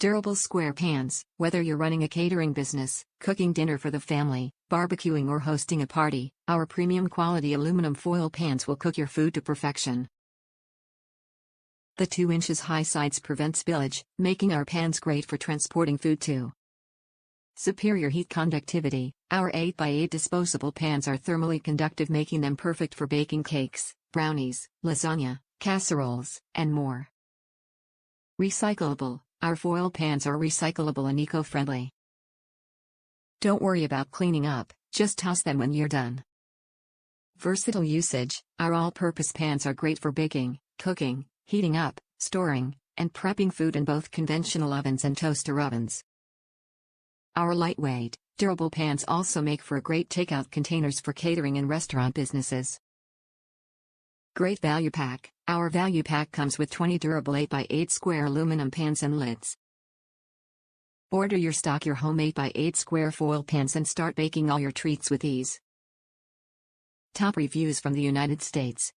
Durable square pans. Whether you're running a catering business, cooking dinner for the family, barbecuing or hosting a party, our premium quality aluminum foil pans will cook your food to perfection. The 2 inches high sides prevent spillage, making our pans great for transporting food too. Superior heat conductivity. Our 8x8 disposable pans are thermally conductive, making them perfect for baking cakes, brownies, lasagna, casseroles, and more. Recyclable. Our foil pans are recyclable and eco-friendly. Don't worry about cleaning up, just toss them when you're done. Versatile usage. Our all-purpose pans are great for baking, cooking, heating up, storing, and prepping food in both conventional ovens and toaster ovens. Our lightweight, durable pans also make for great takeout containers for catering and restaurant businesses. Great value pack. Our value pack comes with 20 durable 8x8 square aluminum pans and lids. Order your stock your home 8x8 square foil pans and start baking all your treats with ease. Top reviews from the United States.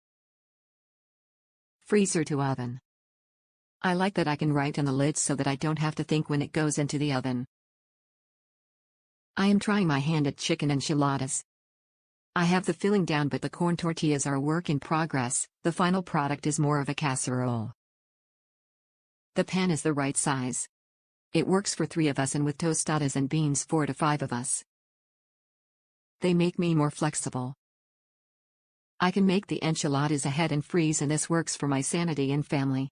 Freezer to oven. I like that I can write on the lids so that I don't have to think when it goes into the oven. I am trying my hand at chicken enchiladas. I have the filling down, but the corn tortillas are a work in progress. The final product is more of a casserole. The pan is the right size. It works for 3 of us, and with tostadas and beans 4 to 5 of us. They make me more flexible. I can make the enchiladas ahead and freeze, and this works for my sanity and family.